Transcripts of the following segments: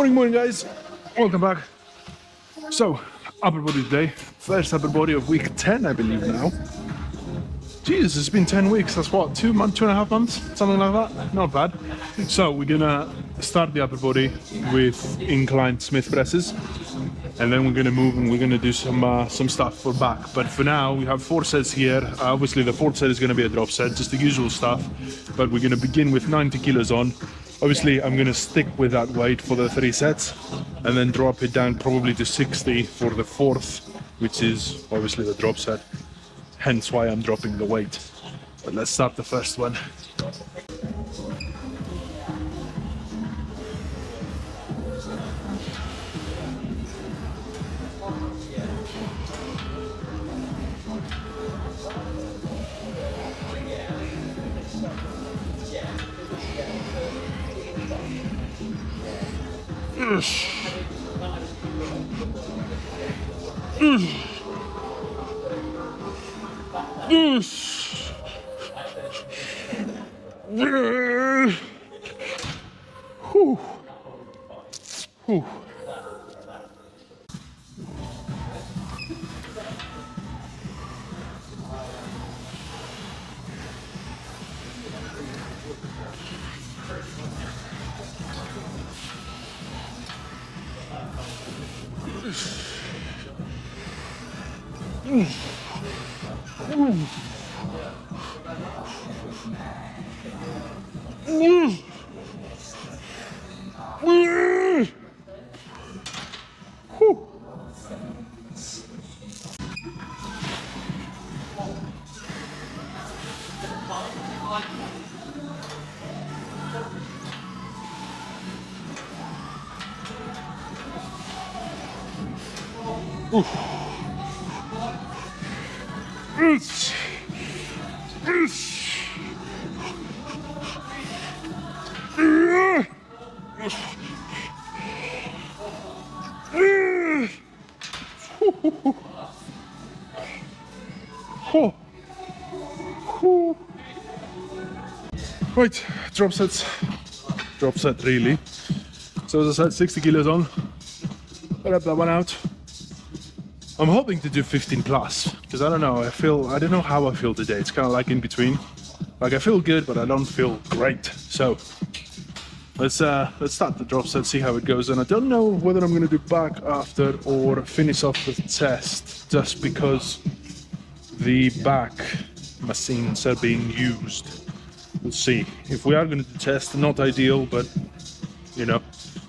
Morning guys, welcome back. So, upper body today, first upper body of week 10 I believe now. Jesus, it's been 10 weeks, that's what, 2.5 months, something like that, not bad. So we're gonna start the upper body with inclined Smith presses, and then we're gonna move and we're gonna do some stuff for back. But for now, we have 4 sets here. Obviously the 4th set is gonna be a drop set, just the usual stuff, but we're gonna begin with 90 kilos on. Obviously, I'm gonna stick with that weight for the 3 sets, and then drop it down probably to 60 for the 4th, which is obviously the drop set. Hence why I'm dropping the weight. But let's start the first one. Right, drop set really. So as I said, 60 kilos on, rep that one out. I'm hoping to do 15 plus, because I don't know, I don't know how I feel today. It's kind of like in between. Like I feel good, but I don't feel great. So let's start the drop set, see how it goes. And I don't know whether I'm gonna do back after or finish off with chest, just because the back machines are being used. We'll see. If we are gonna do chest, not ideal, but you know,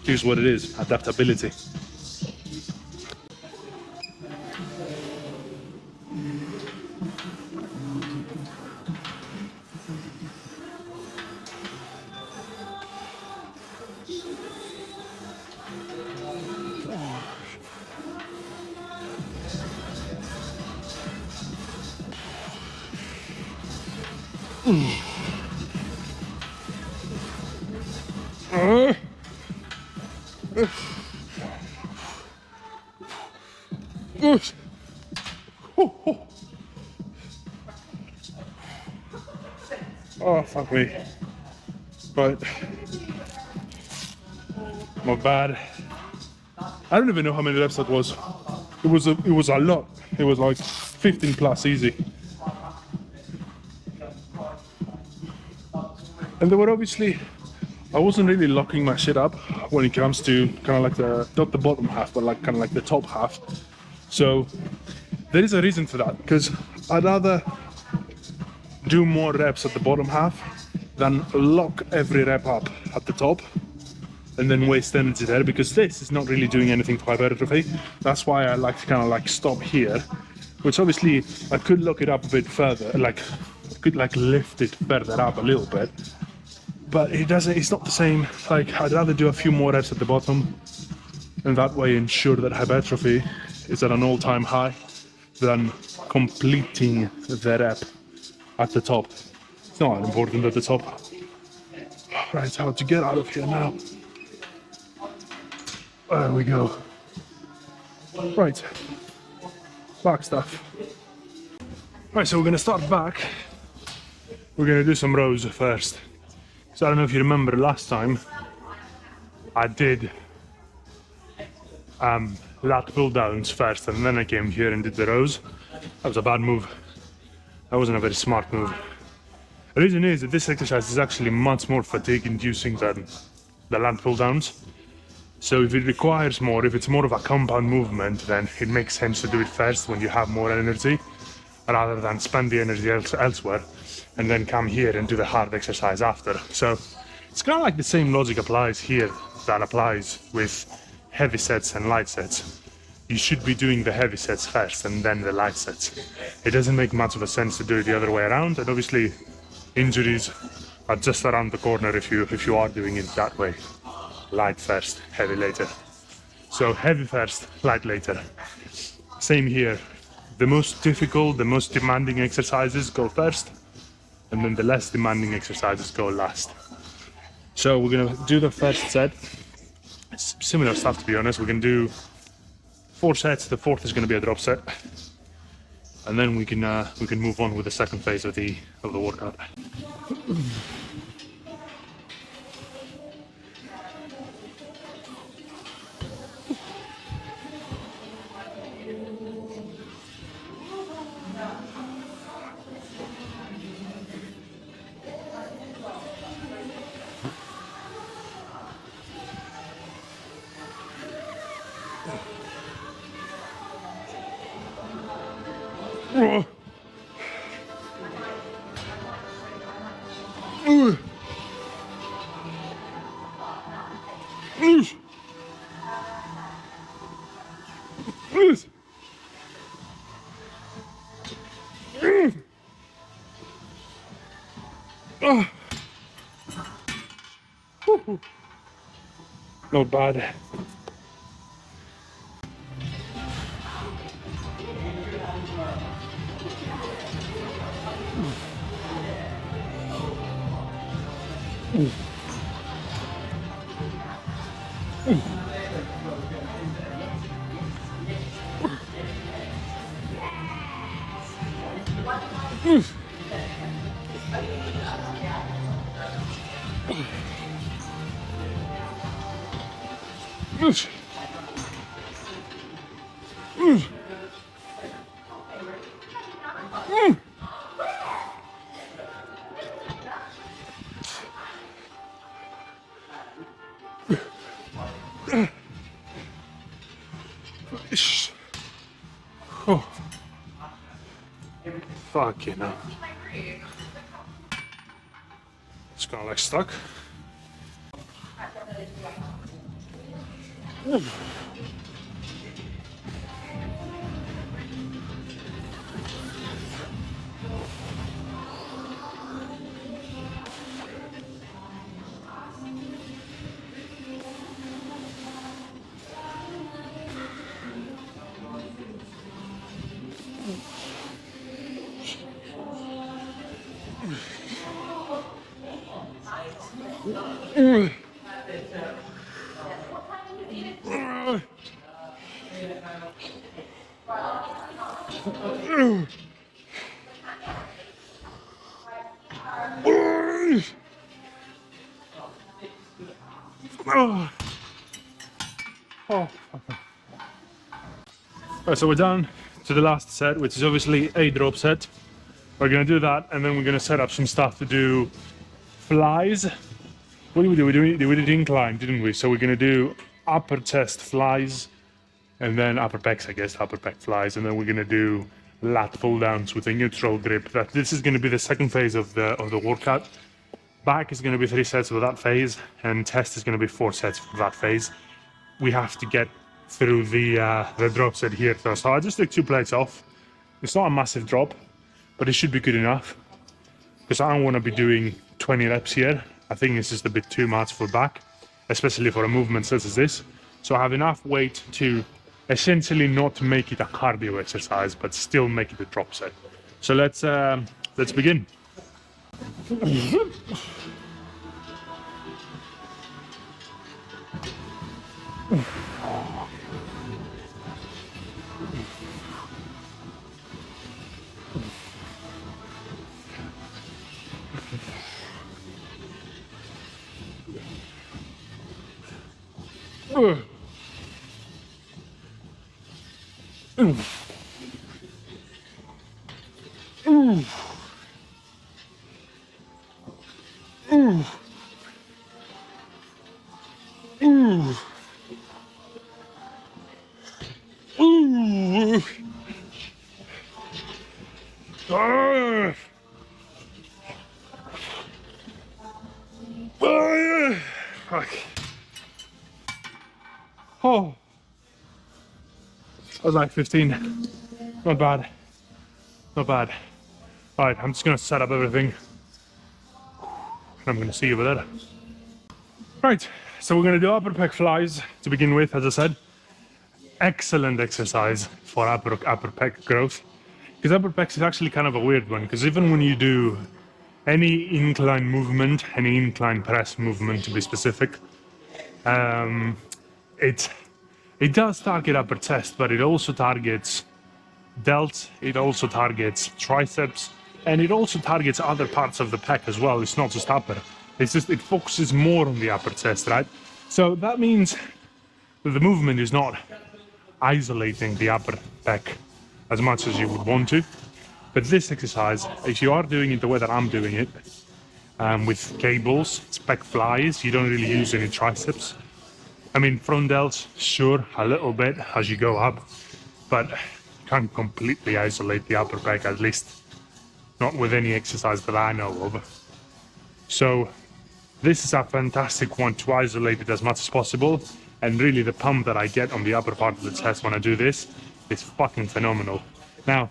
here's what it is, adaptability. Oh, fuck me. But not bad. I don't even know how many reps that was. It was a lot. It was like 15 plus easy. And there were obviously, I wasn't really locking my shit up when it comes to kind of like not the bottom half, but like kind of like the top half. So there is a reason for that, because I'd rather do more reps at the bottom half than lock every rep up at the top and then waste energy there, because this is not really doing anything for hypertrophy. That's why I like to kind of like stop here, which obviously I could lock it up a bit further, like I could like lift it further up a little bit, but it's not the same. Like I'd rather do a few more reps at the bottom and that way ensure that hypertrophy is at an all-time high than completing the rep at the top. It's not that important at the top. Right, how to get out of here now. There we go. Right, back stuff. Right, so we're gonna start back. We're gonna do some rows first. So I don't know if you remember last time, I did lat pull downs first, and then I came here and did the rows. That was a bad move. That wasn't a very smart move. The reason is that this exercise is actually much more fatigue inducing than the lat pull downs. So if it requires more, if it's more of a compound movement, then it makes sense to do it first when you have more energy, rather than spend the energy elsewhere and then come here and do the hard exercise after. So it's kind of like the same logic applies here that applies with heavy sets and light sets. You should be doing the heavy sets first and then the light sets. It doesn't make much of a sense to do it the other way around, and obviously injuries are just around the corner if you are doing it that way. Light first, heavy later. So heavy first, light later. Same here. The most difficult, the most demanding exercises go first, and then the less demanding exercises go last. So we're gonna do the first set. It's similar stuff, to be honest. We're gonna do 4 sets. The fourth is gonna be a drop set, and then we can move on with the second phase of the workout. Not bad. Oh. Fucking hell. It's kind of like stuck. Right, so we're down to the last set, which is obviously a drop set. We're gonna do that, and then we're gonna set up some stuff to do flies. What did we do? We did incline, didn't we? So we're gonna do upper chest flies, and then upper pecs, I guess, upper pec flies, and then we're gonna do lat pull downs with a neutral grip. This is gonna be the second phase of the workout. Back is gonna be 3 sets for that phase, and chest is gonna be 4 sets for that phase. We have to get through the drop set here though. So I just took 2 plates off. It's not a massive drop, but it should be good enough, because I don't want to be doing 20 reps here. I think it's just a bit too much for back, especially for a movement such as this. So I have enough weight to essentially not make it a cardio exercise, but still make it a drop set. So let's begin. Fuck. Oh, that was like 15. Not bad. Not bad. Alright, I'm just gonna set up everything. And I'm gonna see you over there. Right, so we're gonna do upper pec flies to begin with, as I said. Excellent exercise for upper pec growth. Because upper pecs is actually kind of a weird one, because even when you do any incline movement, any incline press movement to be specific, it does target upper chest, but it also targets delts, it also targets triceps, and it also targets other parts of the pec as well. It's not just upper. It's just it focuses more on the upper chest, right? So that means that the movement is not isolating the upper pec as much as you would want to. But this exercise, if you are doing it the way that I'm doing it, with cables, pec flies, you don't really use any triceps. I mean, front delts, sure, a little bit as you go up, but can't completely isolate the upper pec, at least not with any exercise that I know of. So this is a fantastic one to isolate it as much as possible, and really the pump that I get on the upper part of the chest when I do this is fucking phenomenal. Now,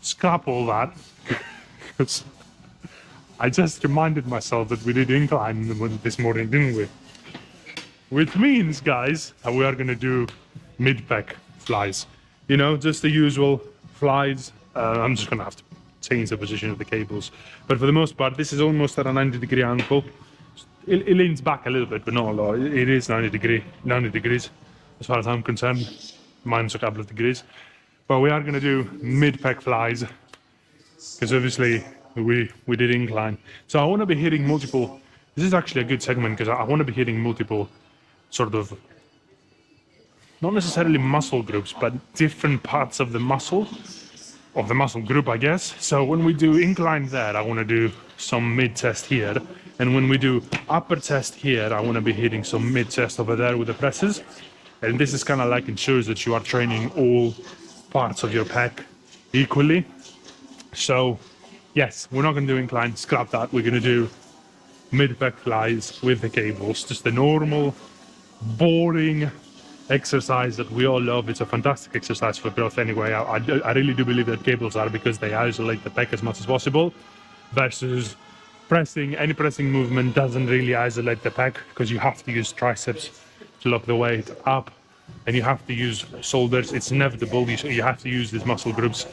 scrap all that, because I just reminded myself that we did incline this morning, didn't we? Which means, guys, that we are gonna do mid-pec flies. You know, just the usual flies. I'm just gonna have to change the position of the cables. But for the most part, this is almost at a 90-degree angle. It leans back a little bit, but not a lot. It is 90 degrees, as far as I'm concerned. Minus a couple of degrees. But we are gonna do mid-pec flies, because obviously we did incline. So I wanna be hitting multiple. This is actually a good segment, because I wanna be hitting multiple sort of, not necessarily muscle groups, but different parts of the muscle group, I guess. So when we do incline there, I want to do some mid chest here, and when we do upper chest here, I want to be hitting some mid chest over there with the presses. And this is kind of like ensures that you are training all parts of your pec equally. So yes, we're not going to do incline, scrap that. We're going to do mid pec flies with the cables, just the normal boring exercise that we all love. It's a fantastic exercise for growth anyway. I really do believe that cables are, because they isolate the pec as much as possible, versus pressing. Any pressing movement doesn't really isolate the pec, because you have to use triceps to lock the weight up, and you have to use shoulders. It's inevitable. You have to use these muscle groups.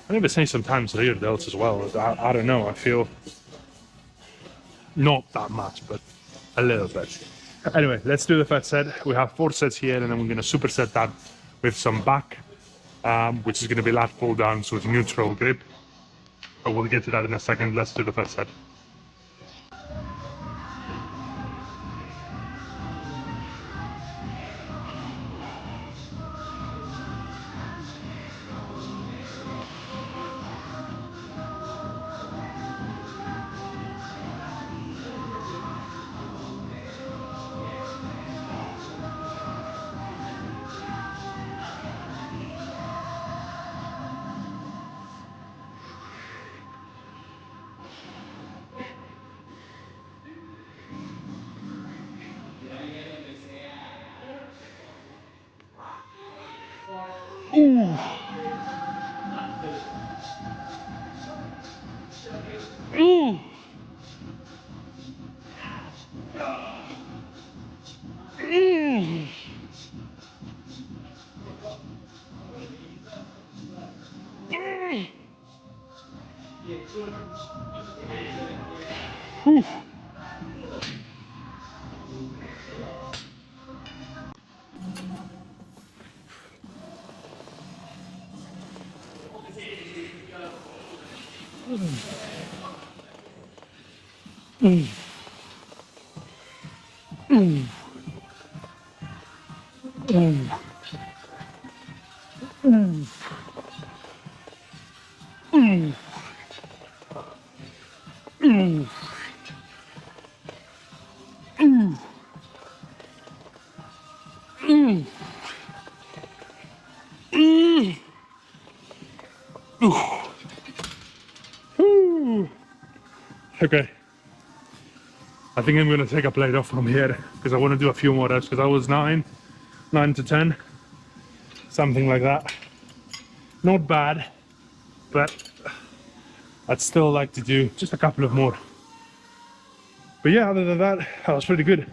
I never say sometimes rear delts as well. I don't know. I feel not that much, but a little bit. Anyway, let's do the first set. We have 4 sets here, and then we're going to superset that with some back, which is going to be lat pull downs with neutral grip. But we'll get to that in a second. Let's do the first set. Okay. I think I'm gonna take a plate off from here because I want to do a few more reps because I was 9 to 10, something like that. Not bad, but I'd still like to do just a couple of more. But yeah, other than that was pretty good.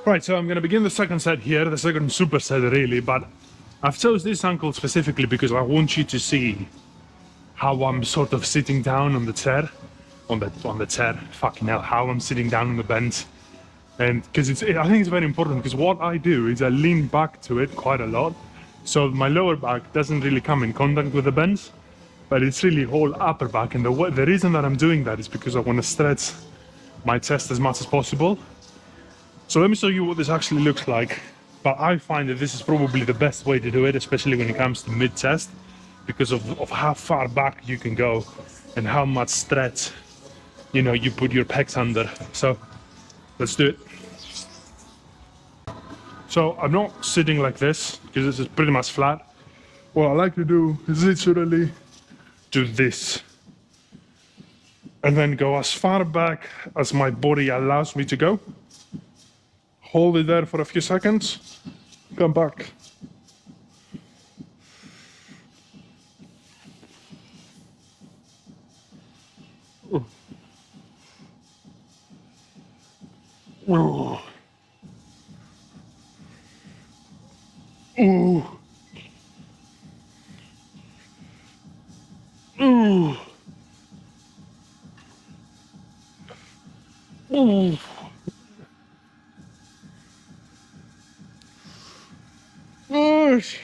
Right, so I'm gonna begin the second set here, the second superset really, but I've chose this ankle specifically because I want you to see how I'm sort of sitting down on the chair, fucking hell, how I'm sitting down on the bench. And because I think it's very important because what I do is I lean back to it quite a lot. So my lower back doesn't really come in contact with the bench, but it's really whole upper back. And the reason that I'm doing that is because I want to stretch my chest as much as possible. So let me show you what this actually looks like. But I find that this is probably the best way to do it, especially when it comes to mid-chest, because of how far back you can go and how much stretch, you put your pecs under. So let's do it. So I'm not sitting like this because this is pretty much flat. What I like to do is literally do this and then go as far back as my body allows me to go. Hold it there for a few seconds, come back. Ooh. Ooh. Ooh. Ooh. Ooh. Gosh.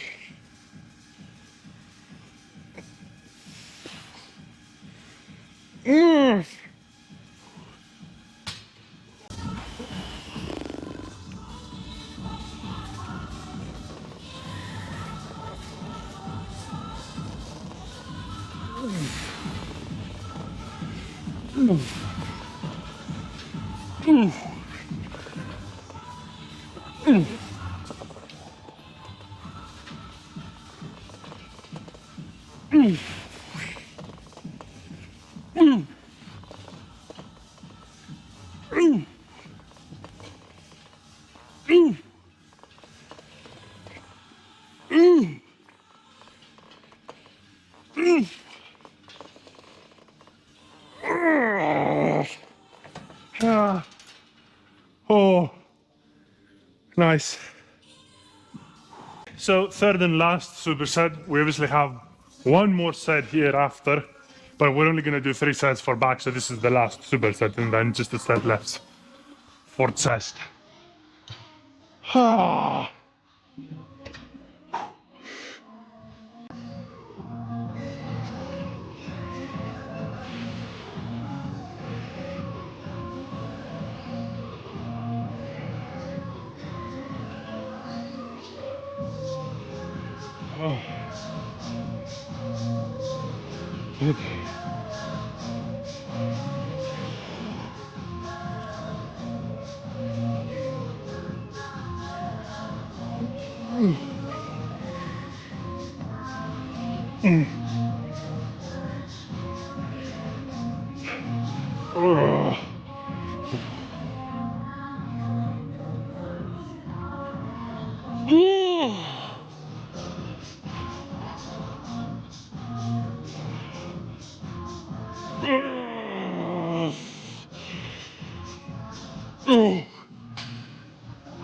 Mm. Ah. Oh, nice. So third and last superset, we obviously have one more set here after, but we're only gonna do 3 sets for back, so this is the last superset and then just a set left for chest. Ah. Oh. Okay. Oh.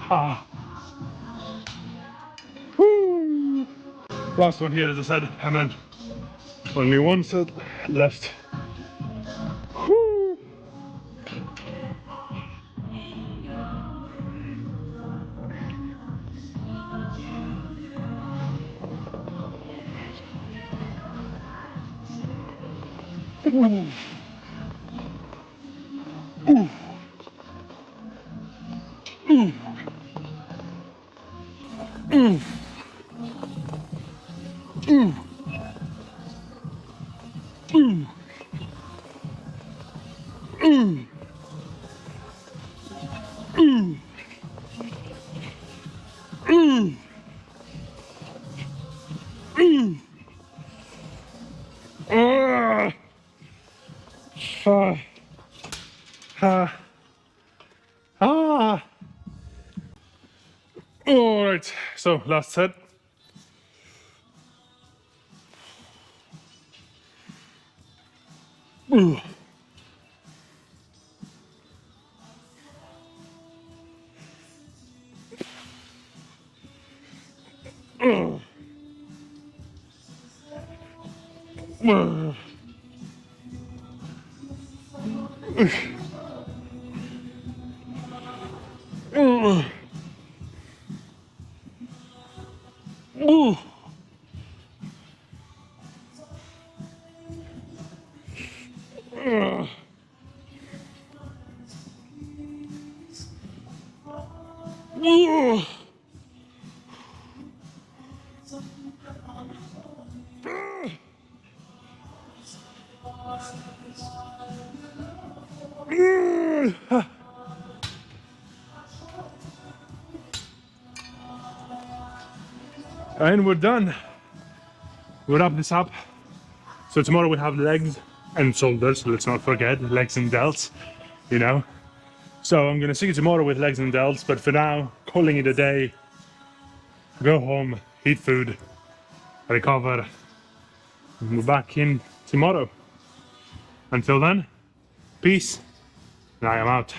Ah. Woo. Last one here, as I said, and then only one set left. Woo. Ah. Ah. All right, so last set. Ooh. Ooh. Ooh. Ooh. Ooh. Ooh. And we're done. We wrap this up. So tomorrow we have legs and shoulders. Let's not forget legs and delts, you know. So I'm gonna see you tomorrow with legs and delts. But for now, calling it a day. Go home, eat food, recover. And we're back in tomorrow. Until then, peace. And I am out.